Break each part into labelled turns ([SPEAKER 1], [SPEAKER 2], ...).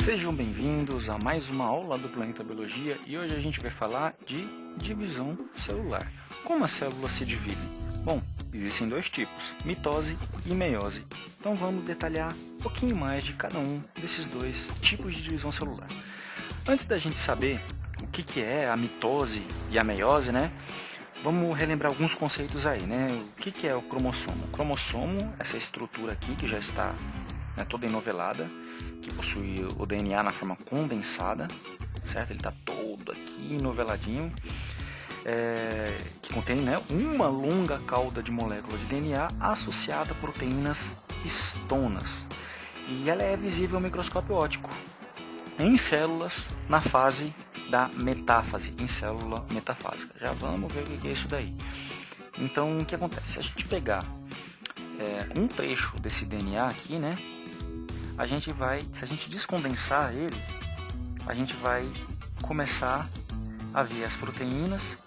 [SPEAKER 1] Sejam bem-vindos a mais uma aula do Planeta Biologia e hoje a gente vai falar de divisão celular. Como as células se dividem? Bom, existem dois tipos, mitose e meiose. Então vamos detalhar um pouquinho mais de cada um desses dois tipos de divisão celular. Antes da gente saber o que é a mitose e a meiose, vamos relembrar alguns conceitos aí, O que é o cromossomo? O cromossomo, essa estrutura aqui que já está toda enovelada, que possui o DNA na forma condensada, certo? Ele está todo aqui enoveladinho, que contém uma longa cauda de molécula de DNA associada a proteínas histonas. E ela é visível ao microscópio óptico em células na fase da metáfase, em célula metafásica. Já vamos ver o que é isso daí. Então, o que acontece? Se a gente pegar um trecho desse DNA aqui, se a gente descondensar ele, a gente vai começar a ver as proteínas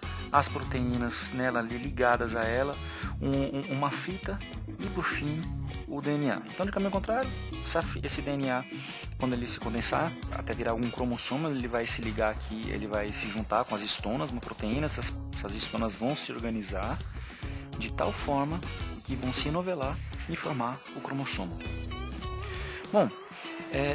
[SPEAKER 1] nela ali ligadas a ela, uma fita e por fim o DNA. Então, de caminho contrário, esse DNA, quando ele se condensar, até virar algum cromossomo, ele vai se ligar aqui, ele vai se juntar com as histonas, uma proteína, essas histonas vão se organizar de tal forma que vão se enovelar e formar o cromossomo. Bom,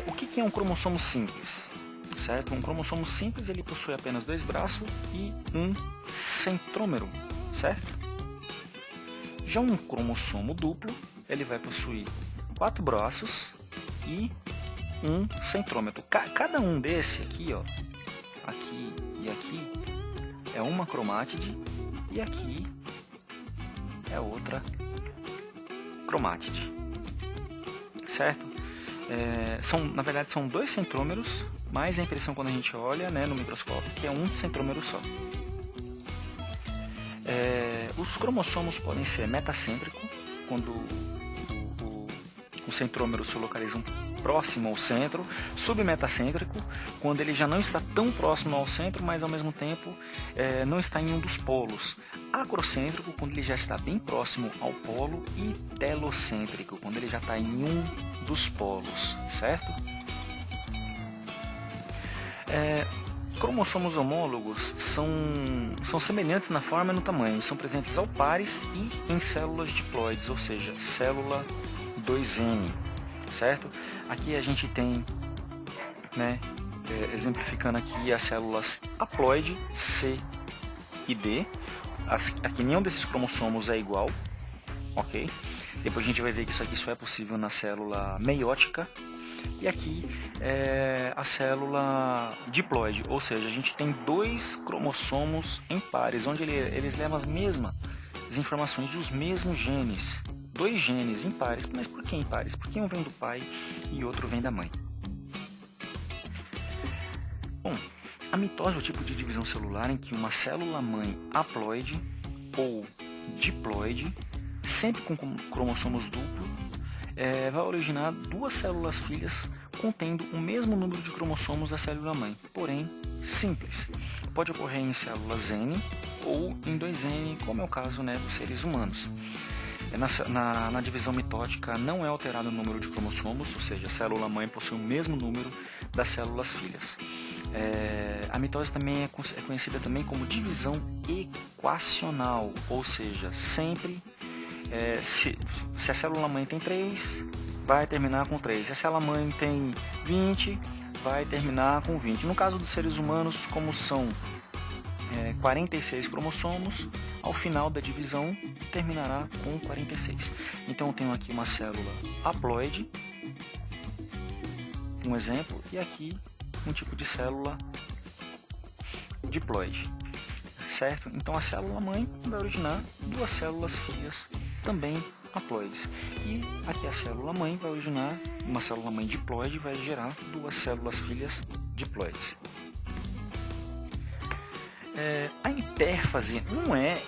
[SPEAKER 1] o que é um cromossomo simples? Certo? Um cromossomo simples ele possui apenas 2 braços e um centrômero, certo? Já um cromossomo duplo ele vai possuir 4 braços e um centrômero. Cada um desse aqui, aqui e aqui, é uma cromátide e aqui é outra cromátide, certo? Na verdade são 2 centrômeros, mas a impressão quando a gente olha no microscópio que é um centrômero só. Os cromossomos podem ser metacêntricos, quando o centrômero se localiza próximo ao centro, submetacêntrico, quando ele já não está tão próximo ao centro, mas ao mesmo tempo não está em um dos polos. Acrocêntrico, quando ele já está bem próximo ao polo, e telocêntrico, quando ele já está em um dos polos, certo? Cromossomos homólogos são semelhantes na forma e no tamanho, são presentes ao pares e em células diploides, ou seja, célula 2N, certo? Aqui a gente tem, exemplificando aqui as células haploide C e D. Aqui nenhum desses cromossomos é igual, ok? Depois a gente vai ver que isso aqui só é possível na célula meiótica. E aqui é a célula diploide, ou seja, a gente tem 2 cromossomos em pares, onde eles levam as mesmas informações dos mesmos genes. 2 genes em pares, mas por que em pares? Porque um vem do pai e outro vem da mãe. Bom, a mitose é o tipo de divisão celular em que uma célula-mãe haploide ou diploide, sempre com cromossomos duplos, vai originar 2 células filhas contendo o mesmo número de cromossomos da célula-mãe, porém simples. Pode ocorrer em células N ou em 2N, como é o caso dos seres humanos. Na divisão mitótica não é alterado o número de cromossomos, ou seja, a célula-mãe possui o mesmo número das células filhas. A mitose também é conhecida também como divisão equacional, ou seja, sempre se a célula-mãe tem 3, vai terminar com 3. Se a célula-mãe tem 20, vai terminar com 20. No caso dos seres humanos, como são 46 cromossomos, ao final da divisão terminará com 46. Então eu tenho aqui uma célula haploide, um exemplo, e aqui um tipo de célula diploide, certo? Então a célula-mãe vai originar 2 células filhas também haploides. E aqui a célula-mãe vai originar, uma célula-mãe diploide vai gerar 2 células filhas diploides. A intérfase não é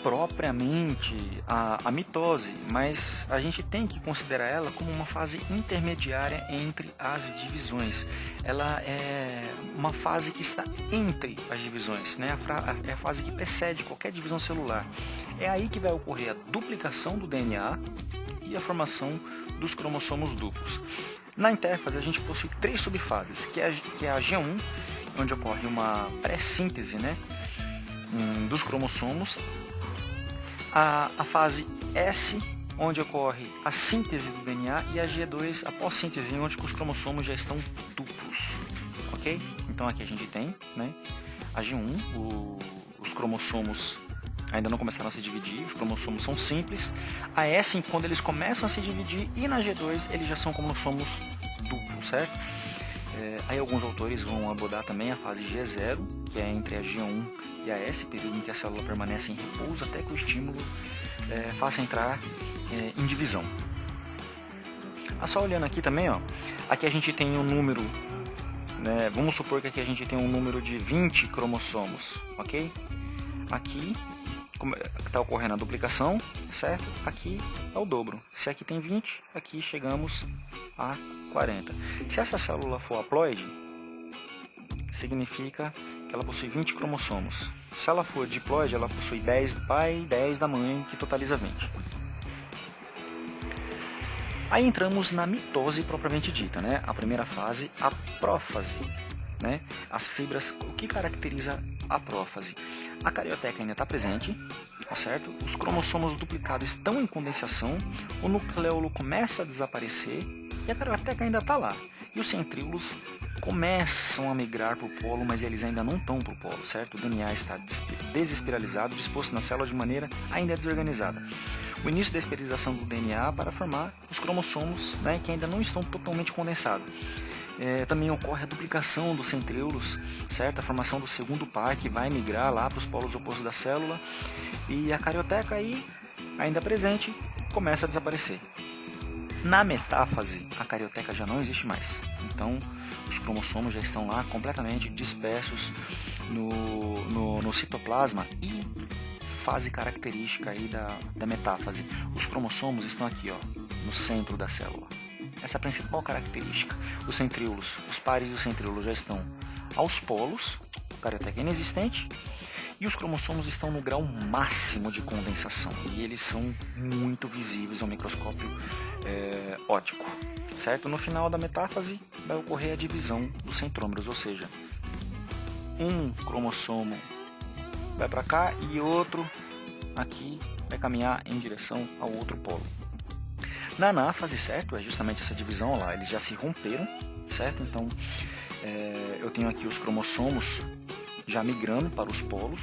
[SPEAKER 1] propriamente a mitose, mas a gente tem que considerar ela como uma fase intermediária entre as divisões. Ela é uma fase que está entre as divisões, é a fase que precede qualquer divisão celular. É aí que vai ocorrer a duplicação do DNA e a formação dos cromossomos duplos. Na intérfase a gente possui 3 subfases, que é a G1, onde ocorre uma pré-síntese, né, dos cromossomos, a fase S, onde ocorre a síntese do DNA, e a G2, após síntese, onde os cromossomos já estão duplos. Ok? Então aqui a gente tem, né, a G1, os cromossomos ainda não começaram a se dividir, os cromossomos são simples. A S, quando eles começam a se dividir, e na G2 eles já são cromossomos duplos, certo? Aí alguns autores vão abordar também a fase G0, que é entre a G1 e a S, período em que a célula permanece em repouso até que o estímulo faça entrar em divisão. Só olhando aqui também, ó, aqui a gente tem um número, né, vamos supor que aqui a gente tem um número de 20 cromossomos, ok? Aqui está ocorrendo a duplicação, certo? Aqui é o dobro. Se aqui tem 20, aqui chegamos a 40. Se essa célula for haploide, significa que ela possui 20 cromossomos. Se ela for diploide, ela possui 10 do pai e 10 da mãe, que totaliza 20. Aí entramos na mitose propriamente dita, né? A primeira fase, a prófase, né? As fibras, o que caracteriza a prófase? A carioteca ainda está presente, tá certo? Os cromossomos duplicados estão em condensação, o nucleolo começa a desaparecer e a carioteca ainda está lá. E os centríolos começam a migrar para o polo, mas eles ainda não estão para o polo, certo? O DNA está desespiralizado, disposto na célula de maneira ainda desorganizada. O início da espiralização do DNA para formar os cromossomos, né, que ainda não estão totalmente condensados. Também ocorre a duplicação dos centríolos, certo? A formação do segundo par que vai migrar lá para os polos opostos da célula, e a carioteca aí, ainda presente, começa a desaparecer. Na metáfase, a carioteca já não existe mais, então os cromossomos já estão lá completamente dispersos no citoplasma. E fase característica aí da metáfase, os cromossomos estão aqui, ó, no centro da célula. Essa é a principal característica. Os centríolos, os pares dos centríolos já estão aos polos, a carioteca é inexistente, e os cromossomos estão no grau máximo de condensação, e eles são muito visíveis ao microscópio óptico, certo? No final da metáfase vai ocorrer a divisão dos centrômeros, ou seja, um cromossomo vai para cá e outro aqui vai caminhar em direção ao outro polo. Na anáfase, certo, é justamente essa divisão lá, eles já se romperam, certo? Então eu tenho aqui os cromossomos já migrando para os polos,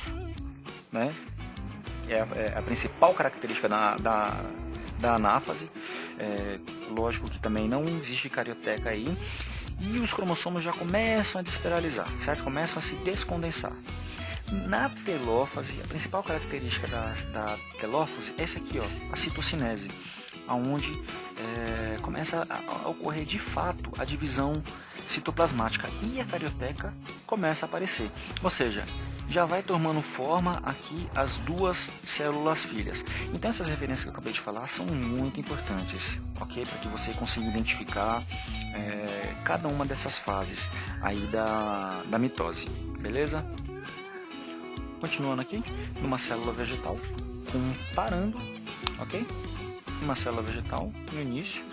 [SPEAKER 1] né? É a principal característica da anáfase. Lógico que também não existe carioteca aí, e os cromossomos já começam a desperalizar, certo? Começam a se descondensar. Na telófase, a principal característica da telófase é essa aqui, ó, a citocinese, onde começa a ocorrer de fato a divisão citoplasmática e a carioteca começa a aparecer. Ou seja, já vai tomando forma aqui as duas células filhas. Então essas referências que eu acabei de falar são muito importantes, ok? Para que você consiga identificar cada uma dessas fases aí da mitose, beleza? Continuando aqui, numa célula vegetal, comparando, ok? Uma célula vegetal, no início,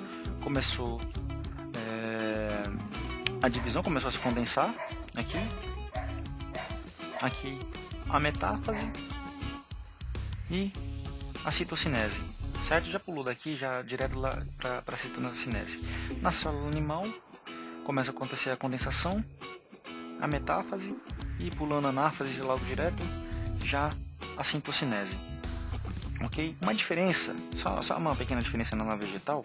[SPEAKER 1] começou a divisão, começou a se condensar, aqui a metáfase e a citocinese, certo? Já pulou daqui, já direto lá para a citocinese. Na célula animal, começa a acontecer a condensação, a metáfase, e pulando a anáfase logo direto, já a citocinese. Ok? Uma diferença, só uma pequena diferença na vegetal,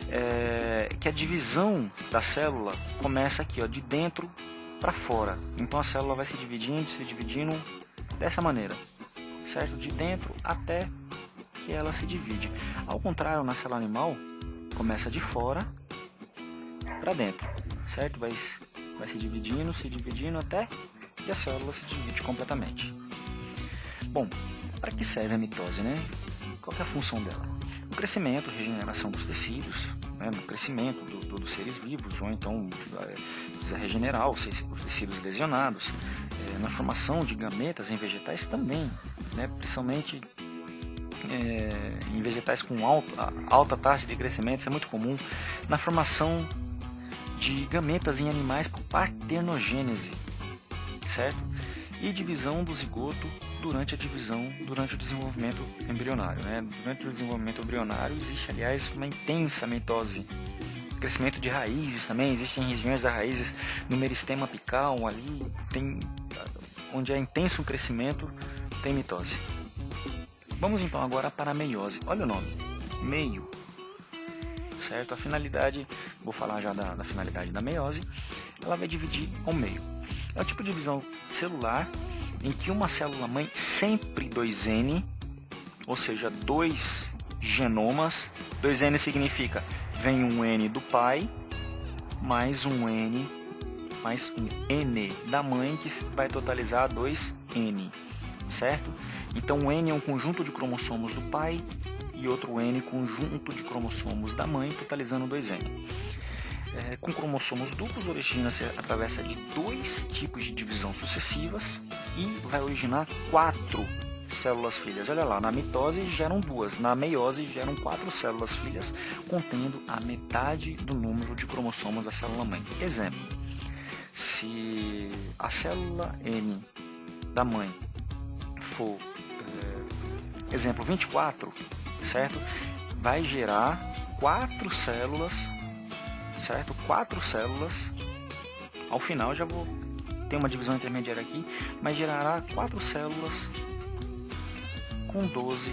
[SPEAKER 1] é que a divisão da célula começa aqui, ó, de dentro para fora. Então a célula vai se dividindo dessa maneira, certo? De dentro até que ela se divide. Ao contrário, na célula animal, começa de fora para dentro, certo? Vai se dividindo até que a célula se divide completamente. Bom, para que serve a mitose, né? Qual é a função dela? O crescimento, regeneração dos tecidos, né? No crescimento dos seres vivos, ou então precisa regenerar os tecidos lesionados, na formação de gametas em vegetais também, né? Principalmente em vegetais com alta taxa de crescimento, isso é muito comum, na formação de gametas em animais por parternogênese, certo? E divisão do zigoto durante o desenvolvimento embrionário, né? Durante o desenvolvimento embrionário existe, aliás, uma intensa mitose. Crescimento de raízes também, existem regiões das raízes no meristema apical, ali onde é intenso o crescimento, tem mitose. Vamos então agora para a meiose. Olha o nome, meio, certo? A finalidade, vou falar já da finalidade da meiose, ela vai dividir ao meio. É o tipo de divisão celular em que uma célula-mãe sempre 2N, ou seja, 2 genomas, 2N significa vem um N do pai, mais um N da mãe, que vai totalizar 2N, certo? Então o N é um conjunto de cromossomos do pai e outro N conjunto de cromossomos da mãe, totalizando 2N. Com cromossomos duplos, origina-se através de 2 tipos de divisão sucessivas e vai originar 4 células filhas. Olha lá, na mitose geram 2, na meiose geram 4 células filhas, contendo a metade do número de cromossomos da célula-mãe. Exemplo, se a célula N da mãe for, exemplo, 24, certo? Vai gerar 4 células, certo? 4 células, ao final já vou ter uma divisão intermediária aqui, mas gerará 4 células com 12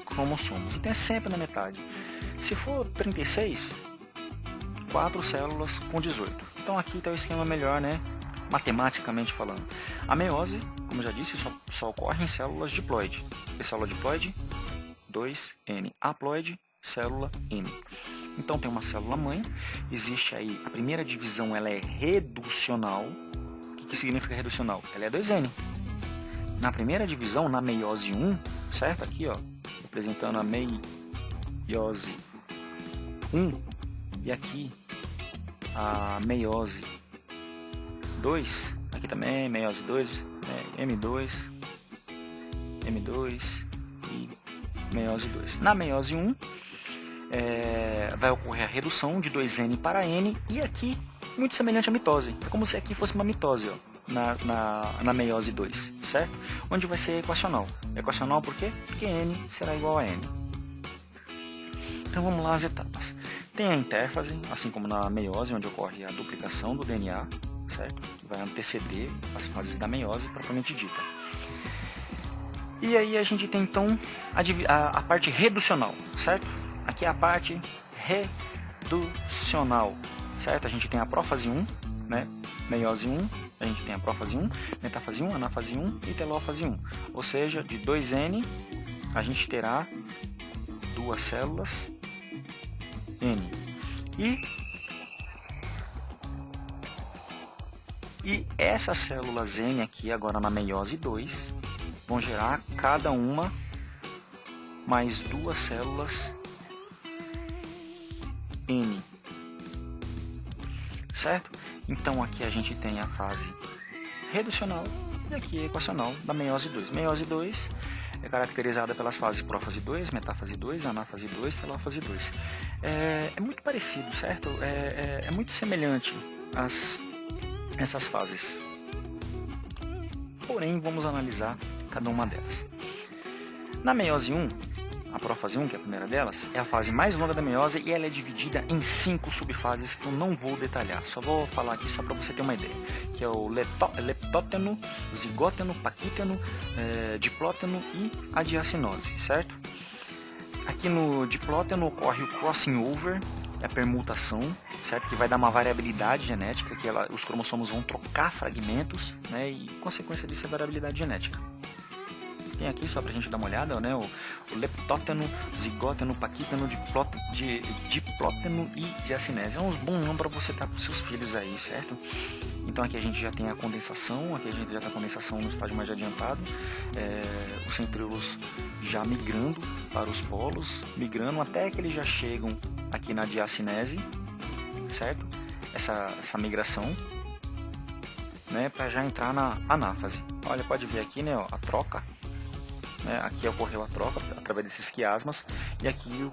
[SPEAKER 1] cromossomos. Então é sempre na metade. Se for 36, 4 células com 18. Então aqui está o esquema melhor, né? Matematicamente falando. A meiose, como eu já disse, só ocorre em células diploide. E célula diploide, 2N. Haploide, célula N. Então tem uma célula mãe, existe aí, a primeira divisão ela é reducional. O que significa reducional? Ela é 2N. Na primeira divisão, na meiose 1, certo? Aqui, ó, representando a meiose 1, e aqui a meiose 2, aqui também meiose 2, M2 e meiose 2. Na meiose 1, vai ocorrer a redução de 2N para N, e aqui, muito semelhante à mitose. É como se aqui fosse uma mitose, ó. Na meiose 2, certo? Onde vai ser equacional. Equacional por quê? Porque N será igual a N. Então vamos lá as etapas. Tem a intérfase, assim como na meiose, onde ocorre a duplicação do DNA, certo? Que vai anteceder as fases da meiose propriamente dita. E aí a gente tem então a parte reducional, certo? Aqui é a parte reducional, certo? A gente tem a prófase 1, né? Meiose 1, a gente tem a prófase 1, metáfase 1, anáfase 1 e telófase 1. Ou seja, de 2N a gente terá 2 células N. E essas células N aqui, agora na meiose 2, vão gerar cada uma mais 2 células N. Certo? Então aqui a gente tem a fase reducional e aqui a equacional da meiose 2. Meiose 2 é caracterizada pelas fases prófase 2, metáfase 2, anáfase 2, telófase 2. É muito parecido, certo? É muito semelhante essas fases. Porém, vamos analisar cada uma delas. Na meiose 1, a prófase 1, que é a primeira delas, é a fase mais longa da meiose e ela é dividida em 5 subfases que eu não vou detalhar. Só vou falar aqui só para você ter uma ideia. Que é o leptóteno, zigóteno, paquíteno, diplóteno e a diacinose, certo? Aqui no diplóteno ocorre o crossing over, a permutação, certo? Que vai dar uma variabilidade genética, que os cromossomos vão trocar fragmentos, né? E consequência disso é variabilidade genética. Tem aqui, só pra gente dar uma olhada, né, o leptóteno, zigóteno, paquíteno, diplóteno e diacinese. É uns bons nomes para você estar com seus filhos aí, certo? Então aqui a gente já tem a condensação, aqui a gente já está a condensação no estágio mais adiantado, os centríolos já migrando para os polos, migrando até que eles já chegam aqui na diacinese, certo? Essa migração, né, para já entrar na anáfase. Olha, pode ver aqui, né, ó, a troca né? Aqui ocorreu a troca através desses quiasmas, e aqui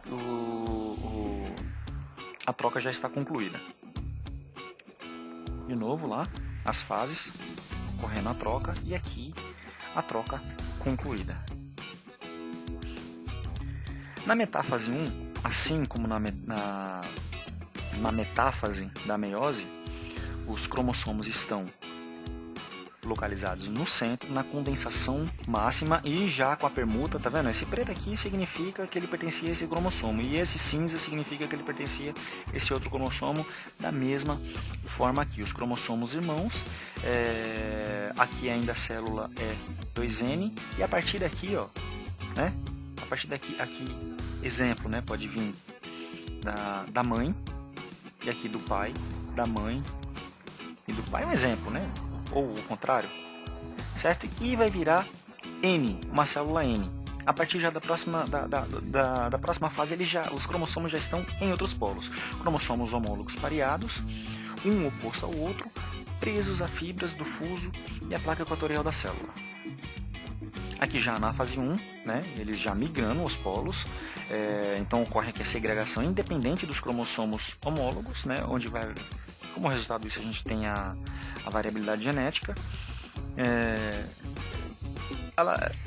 [SPEAKER 1] a troca já está concluída. De novo lá, as fases, ocorrendo a troca, e aqui a troca concluída. Na metáfase 1, assim como na metáfase da meiose, os cromossomos estão localizados no centro, na condensação máxima, e já com a permuta, tá vendo? Esse preto aqui significa que ele pertencia a esse cromossomo, e esse cinza significa que ele pertencia a esse outro cromossomo, da mesma forma aqui. Os cromossomos irmãos, aqui ainda a célula é 2N, e a partir daqui, ó, né? A partir daqui, exemplo, né? Pode vir da mãe, e aqui do pai, da mãe e do pai, um exemplo, né? Ou o contrário, certo? E vai virar N, uma célula N. A partir já da próxima fase, os cromossomos já estão em outros polos. Cromossomos homólogos pareados, um oposto ao outro, presos a fibras do fuso e a placa equatorial da célula. Aqui já na fase 1, né, eles já migrando os polos, então ocorre aqui a segregação independente dos cromossomos homólogos, né, onde vai, como resultado disso a gente tem a variabilidade genética.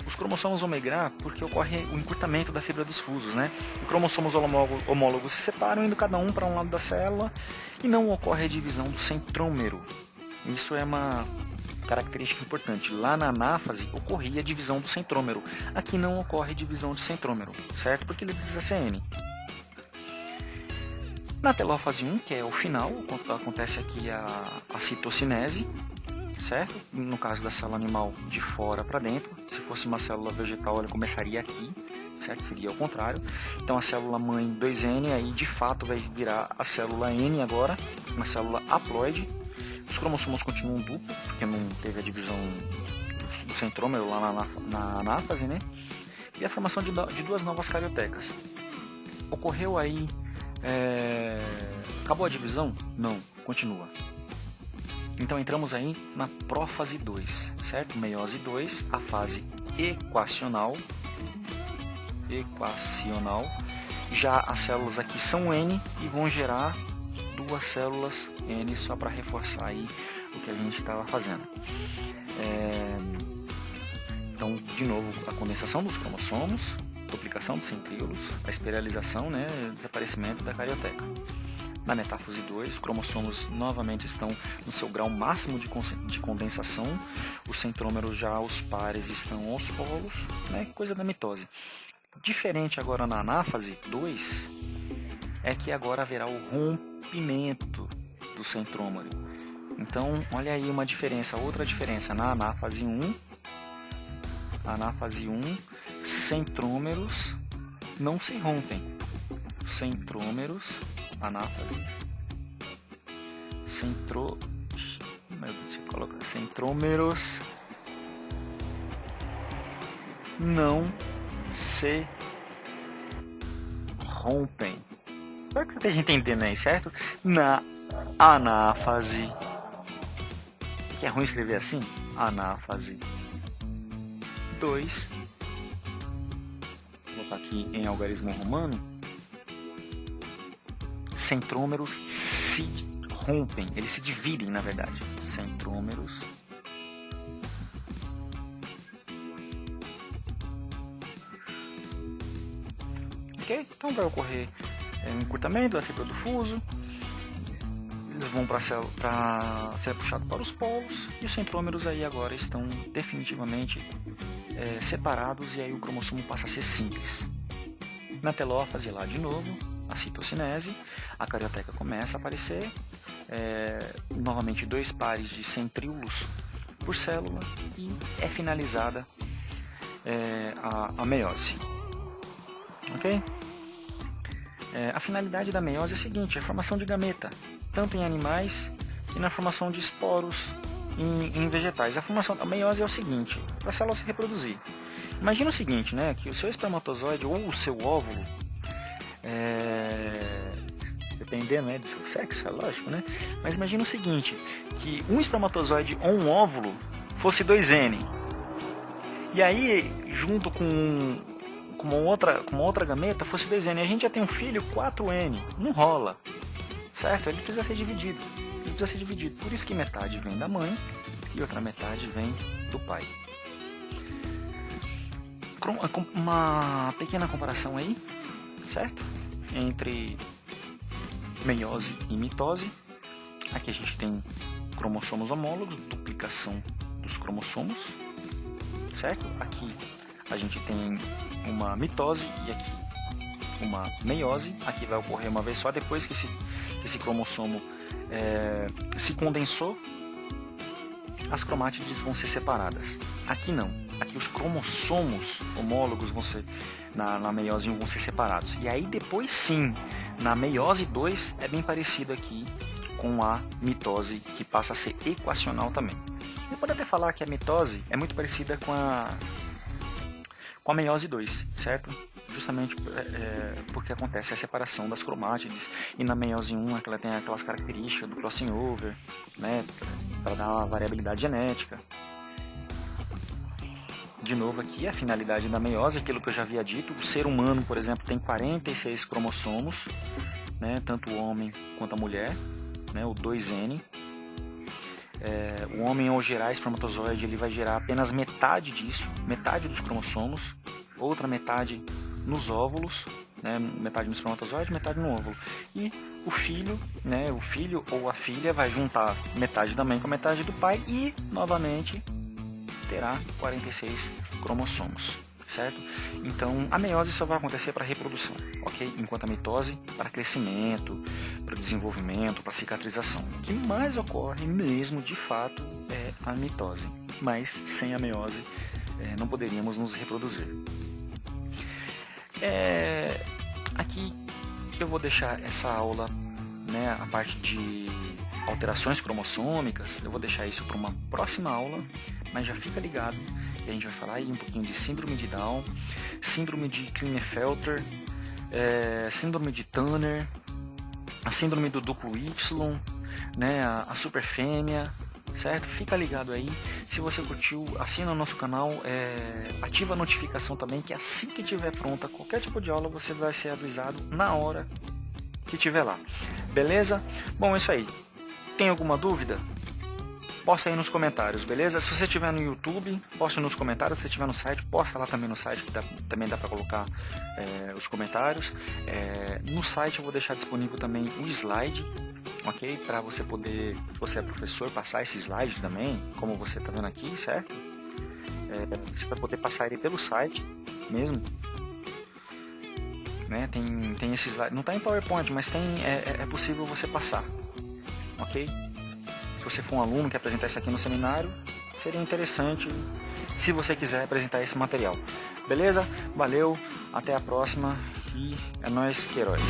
[SPEAKER 1] Os cromossomos vão migrar porque ocorre o encurtamento da fibra dos fusos, né? Os cromossomos homólogos se separam, indo cada um para um lado da célula, e não ocorre a divisão do centrômero. Isso é uma característica importante. Lá na anáfase ocorria a divisão do centrômero. Aqui não ocorre divisão de centrômero, certo? Porque ele precisa ser N. Na telófase 1, que é o final, acontece aqui a citocinese, certo? No caso da célula animal, de fora para dentro. Se fosse uma célula vegetal, ela começaria aqui, certo? Seria o contrário. Então a célula mãe 2N, aí de fato vai virar a célula N agora, uma célula haploide. Os cromossomos continuam duplos, porque não teve a divisão do centrômero lá na anáfase, né? E a formação de duas novas cariotecas. Ocorreu aí... acabou a divisão? Não, continua. Então entramos aí na prófase 2, certo? Meiose 2, a fase equacional. Já as células aqui são N e vão gerar duas células N, só para reforçar aí o que a gente estava fazendo. Então, de novo, a condensação dos cromossomos, duplicação dos centríolos, a espiralização, né, o desaparecimento da carioteca. Na metáfase 2, os cromossomos novamente estão no seu grau máximo de condensação, os centrômeros já, os pares, estão aos polos, né, coisa da mitose. Diferente agora na anáfase 2, é que agora haverá o rompimento do centrômero. Então, olha aí uma diferença, outra diferença. Na anáfase 1, centrômeros não se rompem. Centrômeros, anáfase, centrômeros não se rompem. Espero que você esteja entendendo aí, certo? Na anáfase, que é ruim escrever assim, anáfase 2, vou colocar aqui em algarismo romano, centrômeros se rompem, eles se dividem na verdade, centrômeros ok? Então vai ocorrer encurtamento da fibra do fuso, eles vão para ser puxados para os polos, e os centrômeros aí agora estão definitivamente separados, e aí o cromossomo passa a ser simples. Na telófase lá de novo, a citocinese, a carioteca começa a aparecer, novamente 2 pares de centríolos por célula, e é finalizada a meiose. Ok? A finalidade da meiose é a seguinte: a formação de gameta, tanto em animais e na formação de esporos em vegetais. A meiose é o seguinte: para a célula se reproduzir. Imagina o seguinte, né, que o seu espermatozoide ou o seu óvulo, dependendo, né, do seu sexo, é lógico, né? Mas imagina o seguinte, que um espermatozoide ou um óvulo fosse 2N. E aí, junto com uma outra gameta, fosse 2N. A gente já tem um filho 4N. Não rola. Certo? Ele precisa ser dividido. Por isso que metade vem da mãe e outra metade vem do pai. Uma pequena comparação aí, certo? Entre meiose e mitose. Aqui a gente tem cromossomos homólogos, duplicação dos cromossomos, certo? Aqui a gente tem uma mitose e aqui uma meiose. Aqui vai ocorrer uma vez só, depois que esse cromossomo se condensou, as cromátides vão ser separadas. Aqui não. Aqui os cromossomos homólogos vão ser, na meiose 1 vão ser separados. E aí depois sim, na meiose 2 é bem parecido aqui com a mitose, que passa a ser equacional também. Você pode até falar que a mitose é muito parecida com a meiose 2, certo? Justamente porque acontece a separação das cromátides, e na meiose 1 ela tem aquelas características do crossing over, né, para dar uma variabilidade genética. De novo aqui, a finalidade da meiose, aquilo que eu já havia dito, o ser humano, por exemplo, tem 46 cromossomos, né, tanto o homem quanto a mulher, né, o 2N. O homem, ao gerar espermatozoide, ele vai gerar apenas metade disso, metade dos cromossomos, outra metade nos óvulos, né, metade no espermatozoide, metade no óvulo. E o filho, né, o filho ou a filha vai juntar metade da mãe com a metade do pai e, novamente, terá 46 cromossomos, certo? Então, a meiose só vai acontecer para reprodução, ok? Enquanto a mitose para crescimento, para desenvolvimento, para cicatrização. O que mais ocorre mesmo, de fato, é a mitose. Mas, sem a meiose, não poderíamos nos reproduzir. Aqui eu vou deixar essa aula, né, a parte de alterações cromossômicas, eu vou deixar isso para uma próxima aula, mas já fica ligado que a gente vai falar aí um pouquinho de síndrome de Down, síndrome de Klinefelter, síndrome de Turner, a síndrome do duplo Y, né, a superfêmea, certo? Fica ligado aí. Se você curtiu, assina o nosso canal, ativa a notificação também, que assim que estiver pronta qualquer tipo de aula, você vai ser avisado na hora que estiver lá. Beleza? Bom, é isso aí. Tem alguma dúvida? Posta aí nos comentários, beleza? Se você estiver no YouTube, poste nos comentários. Se estiver no site, posta lá também no site, que também dá para colocar os comentários. No site eu vou deixar disponível também o slide, ok? Para você poder, se você é professor, passar esse slide também, como você está vendo aqui, certo? Você vai poder passar ele pelo site mesmo. Né? Tem esse slide, não está em PowerPoint, mas é possível você passar, ok? Se você for um aluno que apresentar isso aqui no seminário, seria interessante se você quiser apresentar esse material. Beleza? Valeu, até a próxima e é nóis, que heróis!